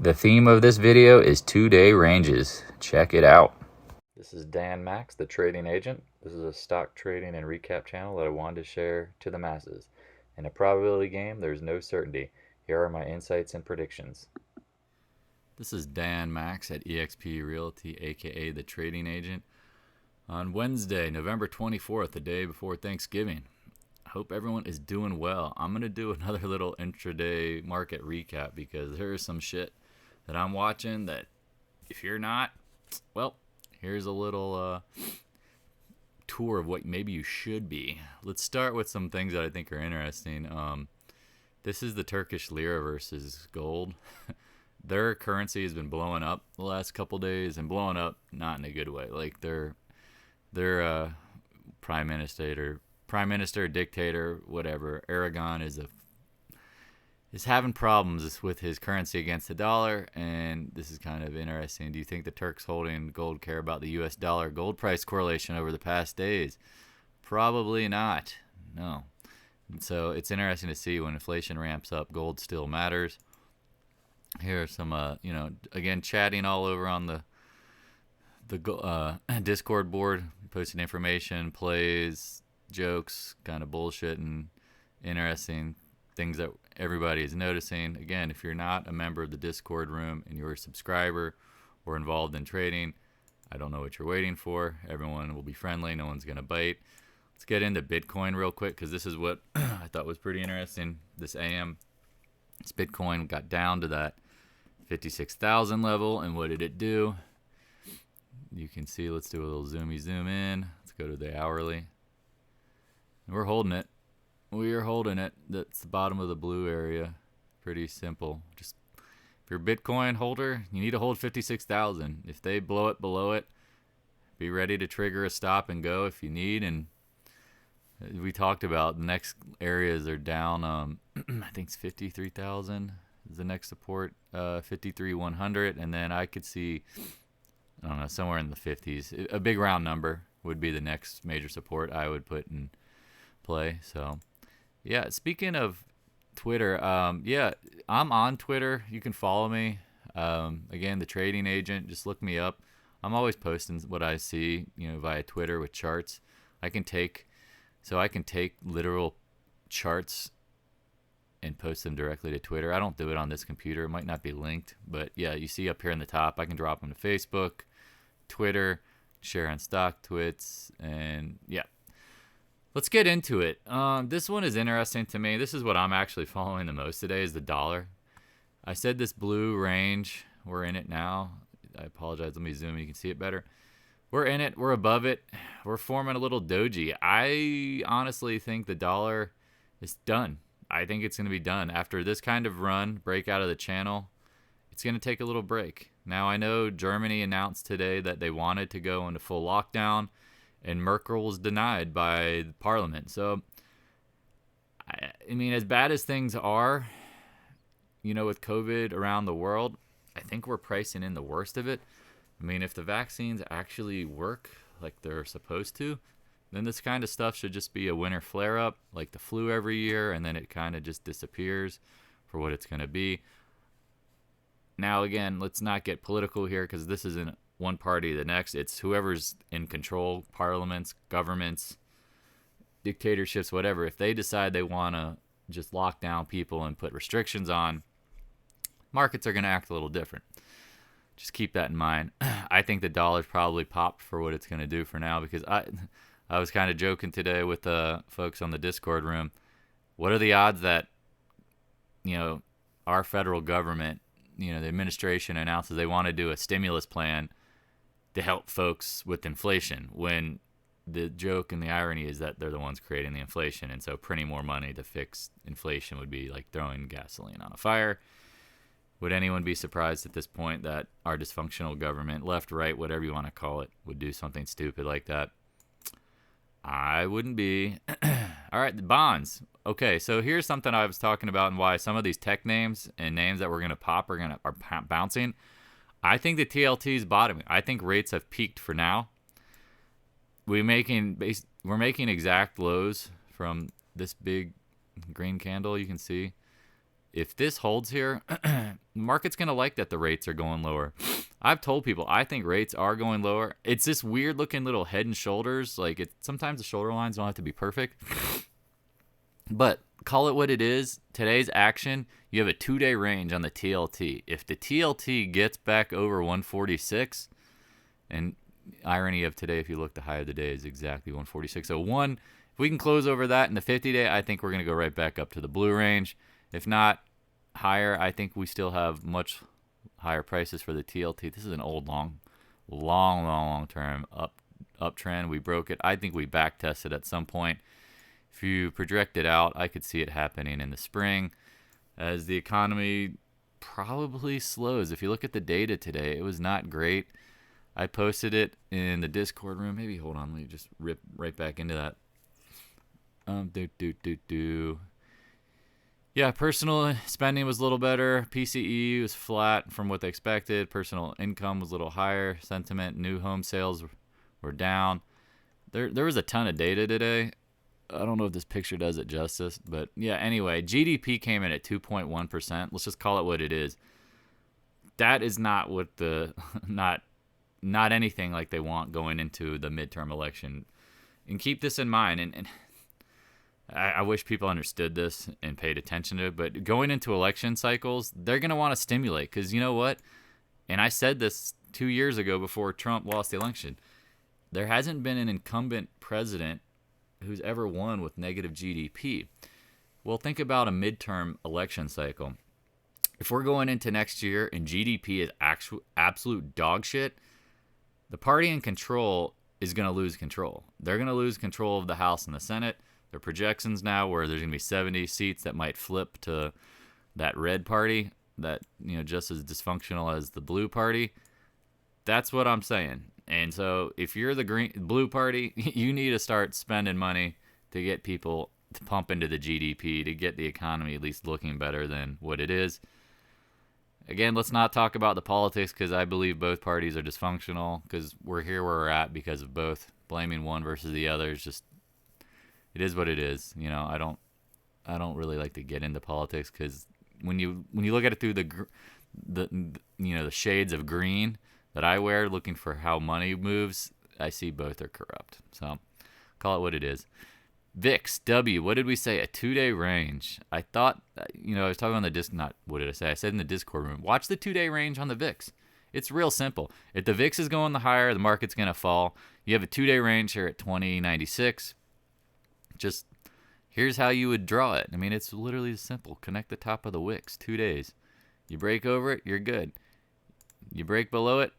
The theme of this video is 2-day ranges. Check it out. This is Dan Max, the trading agent. This is a stock trading and recap channel that I wanted to share to the masses. In a probability game, there's no certainty. Here are my insights and predictions. This is Dan Max at eXp Realty, aka the trading agent. On Wednesday, November 24th, the day before Thanksgiving. I hope everyone is doing well. I'm going to do another little intraday market recap because there's some shit that I'm watching that if you're not, well, here's a little tour of what maybe you should be. Let's start with some things that I think are interesting. This is the Turkish lira versus gold. Their currency has been blowing up the last couple days, and blowing up not in a good way. Like their prime minister, dictator, whatever, Aragon is having problems with his currency against the dollar, and this is kind of interesting. Do you think the Turks holding gold care about the U.S. dollar gold price correlation over the past days? Probably not. No. And so it's interesting to see when inflation ramps up, gold still matters. Here are some, again, chatting all over on the Discord board, posting information, plays, jokes, kind of bullshit and interesting things that everybody is noticing. Again, if you're not a member of the Discord room and you're a subscriber or involved in trading, I don't know what you're waiting for. Everyone will be friendly. No one's going to bite. Let's get into Bitcoin real quick because this is what I thought was pretty interesting. This AM, this Bitcoin got down to that 56,000 level, and what did it do? You can see, let's do a little zoom in. Let's go to the hourly. We're holding it. We are holding it. That's the bottom of the blue area. Pretty simple. Just if you're a Bitcoin holder, you need to hold 56,000. If they blow it below it, be ready to trigger a stop and go if you need. And we talked about the next areas are down. I think it's 53,000 is the next support. 53,100, and then I could see, I don't know, somewhere in the 50s. A big round number would be the next major support I would put in play. So yeah, speaking of Twitter, yeah, I'm on Twitter. You can follow me. Again, the trading agent, just look me up. I'm always posting what I see, via Twitter with charts. I can take literal charts and post them directly to Twitter. I don't do it on this computer. It might not be linked, but yeah, you see up here in the top, I can drop them to Facebook, Twitter, share on stock twits, and yeah. Let's get into it. This one is interesting to me. This is what I'm actually following the most today is the dollar. I said this blue range. We're in it now. I apologize. Let me zoom. You can see it better. We're in it. We're above it. We're forming a little doji. I honestly think the dollar is done. I think it's going to be done. After this kind of run, break out of the channel, it's going to take a little break. Now, I know Germany announced today that they wanted to go into full lockdown, and Merkel was denied by the parliament. So, I mean, as bad as things are, with COVID around the world, I think we're pricing in the worst of it. I mean, if the vaccines actually work like they're supposed to, then this kind of stuff should just be a winter flare-up, like the flu every year, and then it kind of just disappears for what it's going to be. Now, again, let's not get political here because this isn't one party the next. It's whoever's in control, parliaments, governments, dictatorships, whatever. If they decide they want to just lock down people and put restrictions on, markets are going to act a little different. Just keep that in mind. I think the dollar's probably popped for what it's going to do for now because I was kind of joking today with the folks on the Discord room. What are the odds that, our federal government, the administration announces they want to do a stimulus plan to help folks with inflation when the joke and the irony is that they're the ones creating the inflation, and so printing more money to fix inflation would be like throwing gasoline on a fire. Would anyone be surprised at this point that our dysfunctional government, left, right, whatever you want to call it, would do something stupid like that? I wouldn't be. All right, the bonds. Okay, so here's something I was talking about and why some of these tech names and names that we're going to pop are bouncing. I think the TLT is bottoming. I think rates have peaked for now. We're making exact lows from this big green candle you can see. if this holds here, the market's going to like that the rates are going lower. I've told people I think rates are going lower. It's this weird looking little head and shoulders. Like sometimes the shoulder lines don't have to be perfect. But call it what it is. Today's action, you have a 2-day range on the TLT. If the TLT gets back over 146, and irony of today, if you look, the high of the day is exactly 146.01. If we can close over that in the 50-day, I think we're going to go right back up to the blue range. If not higher, I think we still have much higher prices for the TLT. This is an old long term uptrend. We broke it. I think we back tested at some point. If you project it out, I could see it happening in the spring as the economy probably slows. If you look at the data today, it was not great. I posted it in the Discord room. Maybe hold on, let me just rip right back into that. Yeah, personal spending was a little better. PCE was flat from what they expected. Personal income was a little higher. Sentiment, new home sales were down. There was a ton of data today. I don't know if this picture does it justice, but yeah, anyway, GDP came in at 2.1%. Let's just call it what it is. That is not what not anything like they want going into the midterm election. And keep this in mind, and I wish people understood this and paid attention to it, but going into election cycles, they're going to want to stimulate because you know what? And I said this 2 years ago before Trump lost the election. There hasn't been an incumbent president who's ever won with negative GDP. Well, think about a midterm election cycle. If we're going into next year and GDP is absolute dog shit, the party in control is going to lose control. They're going to lose control of the House and the Senate. There are projections now where there's going to be 70 seats that might flip to that red party that, just as dysfunctional as the blue party. That's what I'm saying. And so if you're the blue party, you need to start spending money to get people to pump into the GDP, to get the economy at least looking better than what it is. Again, let's not talk about the politics because I believe both parties are dysfunctional because we're here where we're at because of both. Blaming one versus the other is just, it is what it is. I don't really like to get into politics because when you look at it through the shades of green that I wear, looking for how money moves, I see both are corrupt. So call it what it is. VIX, W, what did we say? A 2-day range. I thought, I was talking on the what did I say? I said in the Discord room, watch the 2-day range on the VIX. It's real simple. If the VIX is going the higher, the market's going to fall. You have a 2-day range here at 2096. Just, here's how you would draw it. I mean, it's literally simple. Connect the top of the wicks, 2 days. You break over it, you're good. You break below it,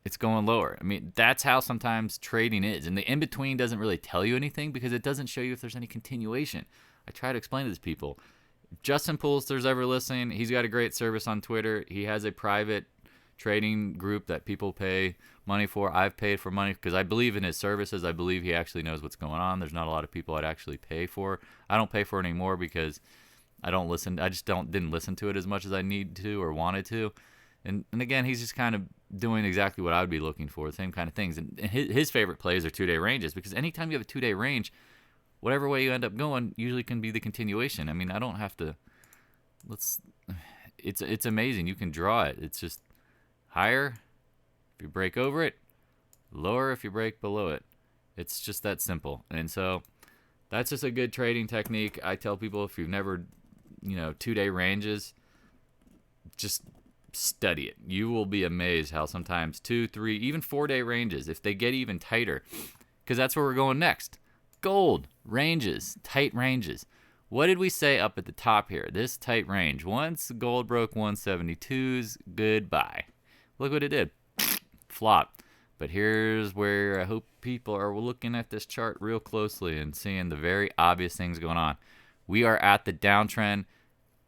it's going lower. I mean, that's how sometimes trading is. And the in-between doesn't really tell you anything because it doesn't show you if there's any continuation. I try to explain to these people. If Justin Poolster's ever listening, he's got a great service on Twitter. He has a private trading group that people pay money for. I've paid for money because I believe in his services. I believe he actually knows what's going on. There's not a lot of people I'd actually pay for. I don't pay for it anymore because I don't listen. I just didn't listen to it as much as I need to or wanted to. And again, he's just kind of doing exactly what I would be looking for, the same kind of things. And his favorite plays are 2-day ranges because anytime you have a 2-day range, whatever way you end up going usually can be the continuation. I mean, I don't have to. It's amazing. You can draw it. It's just higher if you break over it, lower if you break below it. It's just that simple. And so that's just a good trading technique. I tell people if you've never, 2-day ranges, just study it. You will be amazed how sometimes 2, 3, even 4-day ranges, if they get even tighter, because that's where we're going next. Gold ranges, tight ranges. What did we say up at the top here? This tight range. Once gold broke 172s, goodbye. Look what it did. Flop. But here's where I hope people are looking at this chart real closely and seeing the very obvious things going on. We are at the downtrend.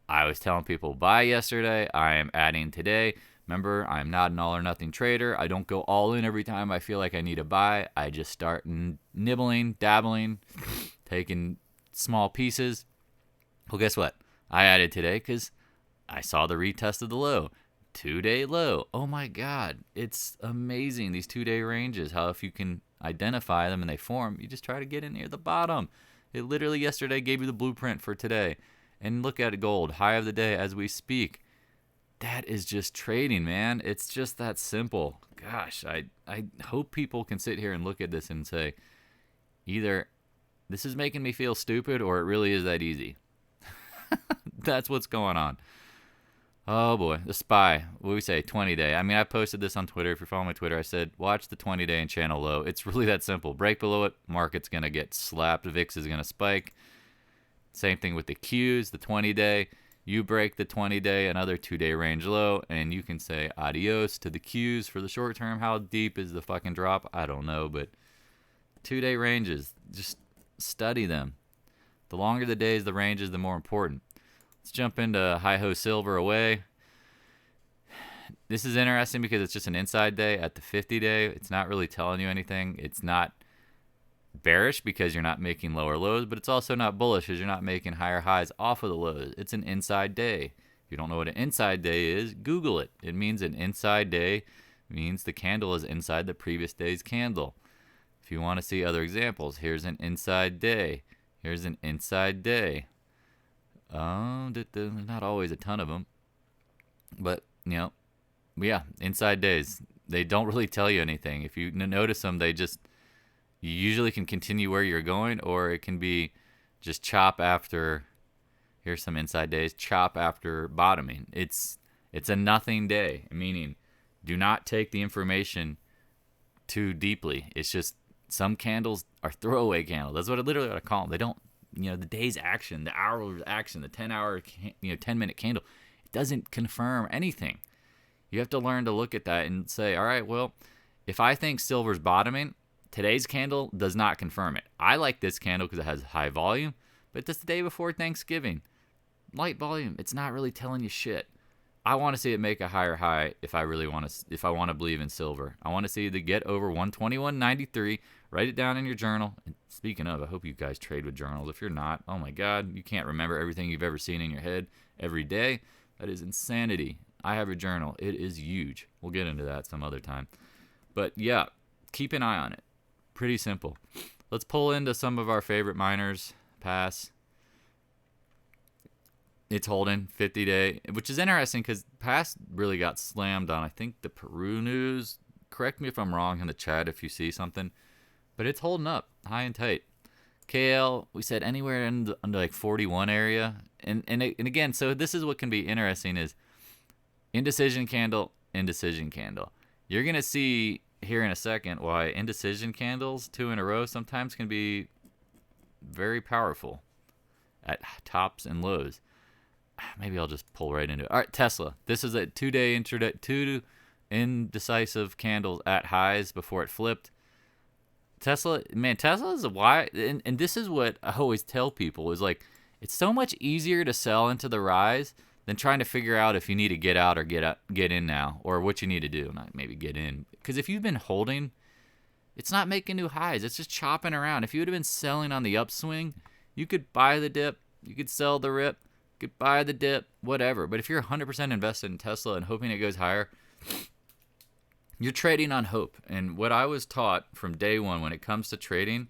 I was telling people buy yesterday. I am adding today. Remember, I'm not an all or nothing trader. I don't go all in every time I feel like I need to buy. I just start nibbling, dabbling, taking small pieces. Well, guess what? I added today because I saw the retest of the low. 2-day low. Oh my God. It's amazing. These 2-day ranges, how if you can identify them and they form, you just try to get in near the bottom. It literally yesterday gave you the blueprint for today. And look at gold, high of the day as we speak. That is just trading, man. It's just that simple. Gosh, I hope people can sit here and look at this and say, either this is making me feel stupid or it really is that easy. That's what's going on. Oh boy, the SPY. What do we say? 20-day. I mean, I posted this on Twitter. If you're following my Twitter, I said, watch the 20-day and channel low. It's really that simple. Break below it, market's going to get slapped. VIX is going to spike. Same thing with the Qs, the 20-day. You break the 20-day, another 2-day range low, and you can say adios to the Qs for the short term. How deep is the fucking drop? I don't know, but 2-day ranges, just study them. The longer the days, the ranges, the more important. Let's jump into Hi-Ho Silver away. This is interesting because it's just an inside day at the 50-day. It's not really telling you anything. It's not bearish because you're not making lower lows, but it's also not bullish because you're not making higher highs off of the lows. It's an inside day. If you don't know what an inside day is, Google it. It means an inside day means the candle is inside the previous day's candle. If you want to see other examples, here's an inside day. Here's an inside day. There's not always a ton of them, but yeah, inside days, they don't really tell you anything. If you notice them, you usually can continue where you're going, or it can be just chop after. Here's some inside days, chop after bottoming. It's a nothing day, meaning do not take the information too deeply. It's just some candles are throwaway candles. That's what I call them. They don't, the day's action, the hour's action, the 10-hour, 10-minute candle, it doesn't confirm anything. You have to learn to look at that and say, all right, well, if I think silver's bottoming, today's candle does not confirm it. I like this candle because it has high volume, but it's the day before Thanksgiving. Light volume. It's not really telling you shit. I want to see it make a higher high if I want to believe in silver. I want to see it get over 121.93. Write it down in your journal. And speaking of, I hope you guys trade with journals. If you're not, oh my God, you can't remember everything you've ever seen in your head every day. That is insanity. I have a journal. It is huge. We'll get into that some other time. But yeah, keep an eye on it. Pretty simple. Let's pull into some of our favorite miners. Pass. It's holding 50-day, which is interesting because Pass really got slammed on, I think, the Peru news. Correct me if I'm wrong in the chat if you see something. But it's holding up, high and tight. KL, we said anywhere under like 41 area. And again, so this is what can be interesting is indecision candle, indecision candle. You're going to see here in a second why indecision candles 2 in a row sometimes can be very powerful at tops and lows. Maybe I'll just pull right into it. All right, Tesla. This is a 2-day intraday, 2 indecisive candles at highs before it flipped. Tesla is a why, and this is what I always tell people is like, it's so much easier to sell into the rise than trying to figure out if you need to get out or get in now, or what you need to do. Not maybe get in, because if you've been holding, it's not making new highs. It's just chopping around. If you would have been selling on the upswing, you could buy the dip, you could sell the rip, you could buy the dip, whatever. But if you're 100% invested in Tesla and hoping it goes higher, you're trading on hope. And what I was taught from day one when it comes to trading,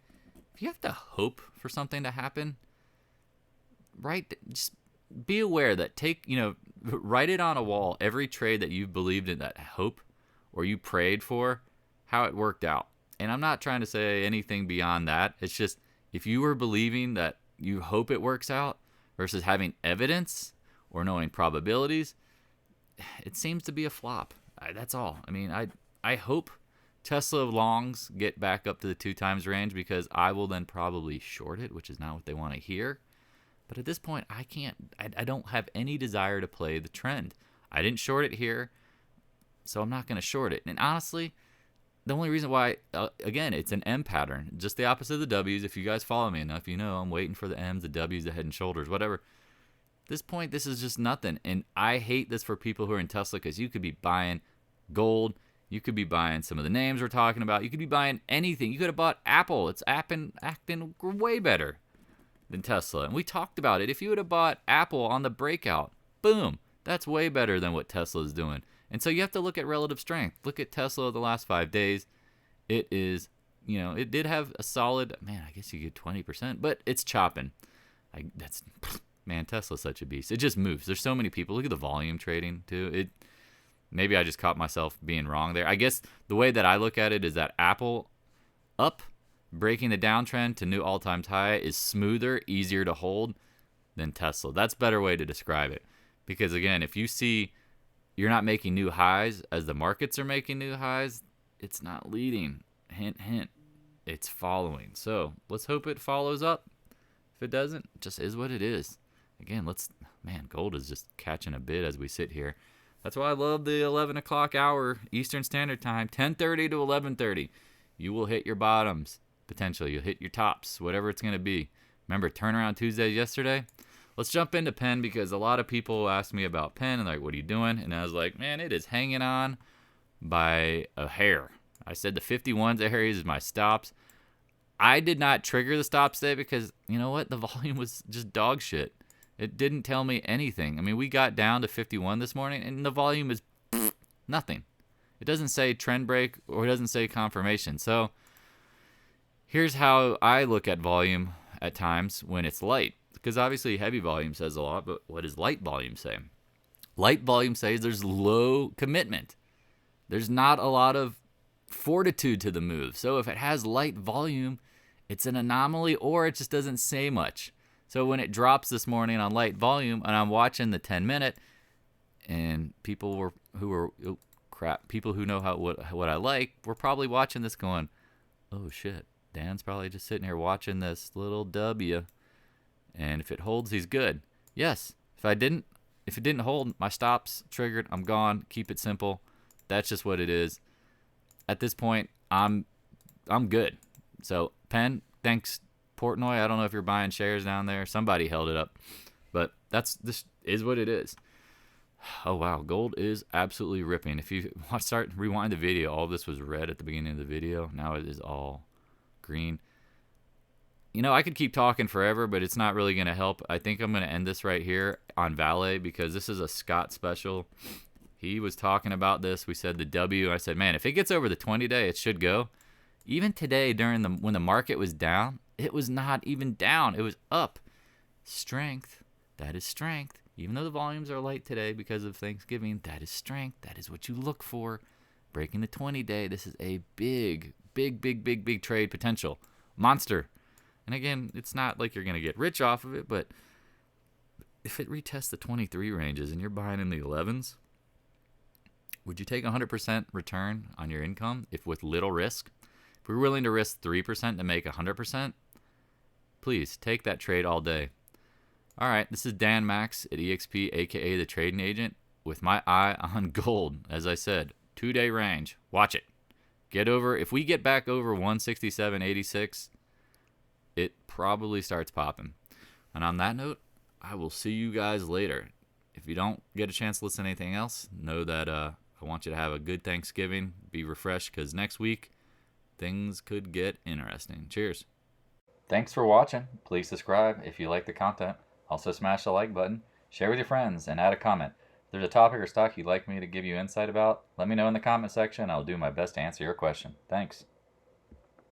if you have to hope for something to happen, just be aware that write it on a wall, every trade that you've believed in that hope or you prayed for, how it worked out. And I'm not trying to say anything beyond that. It's just if you were believing that you hope it works out versus having evidence or knowing probabilities, it seems to be a flop. That's all. I mean, I hope Tesla longs get back up to the 2 times range because I will then probably short it, which is not what they want to hear. But at this point, I don't have any desire to play the trend. I didn't short it here, so I'm not going to short it. And honestly, the only reason why, again, it's an M pattern, just the opposite of the W's. If you guys follow me enough, you know I'm waiting for the M's, the W's, the head and shoulders, whatever. At this point, this is just nothing. And I hate this for people who are in Tesla because you could be buying gold. You could be buying some of the names we're talking about. You could be buying anything. You could have bought Apple. It's acting way better than Tesla. And we talked about it. If you would have bought Apple on the breakout, boom, that's way better than what Tesla is doing. And so you have to look at relative strength. Look at Tesla the last 5 days. It is, it did have a solid, man, I guess you get 20%, but it's chopping. That's man, Tesla's such a beast. It just moves. There's so many people. Look at the volume trading too. Maybe I just caught myself being wrong there. I guess the way that I look at it is that Apple up, breaking the downtrend to new all-time high is smoother, easier to hold than Tesla. That's a better way to describe it. Because again, if you see you're not making new highs as the markets are making new highs, it's not leading. Hint, hint. It's following. So let's hope it follows up. If it doesn't, it just is what it is. Again, man, gold is just catching a bid as we sit here. That's why I love the 11 o'clock hour Eastern Standard Time, 10:30 to 11:30. You will hit your bottoms, potentially. You'll hit your tops, whatever it's going to be. Remember Turnaround Tuesday yesterday? Let's jump into Penn because a lot of people asked me about Penn and like, what are you doing? And I was like, man, it is hanging on by a hair. I said the 51s areas is my stops. I did not trigger the stops today because, you know what? The volume was just dog shit. It didn't tell me anything. I mean, we got down to 51 this morning, and the volume is nothing. It doesn't say trend break or it doesn't say confirmation. So here's how I look at volume at times when it's light. Because obviously heavy volume says a lot, but what does light volume say? Light volume says there's low commitment. There's not a lot of fortitude to the move. So if it has light volume, it's an anomaly or it just doesn't say much. So when it drops this morning on light volume and I'm watching the 10-minute and people who know what I like, we're probably watching this going, oh shit, Dan's probably just sitting here watching this little W. And if it holds, he's good. Yes. If it didn't hold, my stop's triggered. I'm gone. Keep it simple. That's just what it is. At this point, I'm good. So Penn, thanks Portnoy. I don't know if you're buying shares down there. Somebody held it up, but this is what it is. Oh wow, gold is absolutely ripping. If you rewind the video, all this was red at the beginning of the video. Now it is all green. You know, I could keep talking forever, but it's not really going to help. I think I'm going to end this right here on Vale because this is a Scott special. He was talking about this. We said the W. I said, man, if it gets over the 20-day, it should go. Even today, when the market was down, it was not even down. It was up. Strength. That is strength. Even though the volumes are light today because of Thanksgiving, that is strength. That is what you look for. Breaking the 20-day. This is a big trade potential. Monster. And again, it's not like you're going to get rich off of it, but if it retests the 23 ranges and you're buying in the 11s, would you take 100% return on your income if with little risk? If we're willing to risk 3% to make 100%, please take that trade all day. All right, this is Dan Max at EXP, aka the Trading Agent, with my eye on gold. As I said, 2-day range. Watch it. If we get back over 167.86, it probably starts popping. And on that note, I will see you guys later. If you don't get a chance to listen to anything else, know that I want you to have a good Thanksgiving. Be refreshed because next week, things could get interesting. Cheers. Thanks for watching. Please subscribe if you like the content. Also smash the like button, share with your friends, and add a comment. If there's a topic or stock you'd like me to give you insight about, let me know in the comment section. I'll do my best to answer your question. Thanks.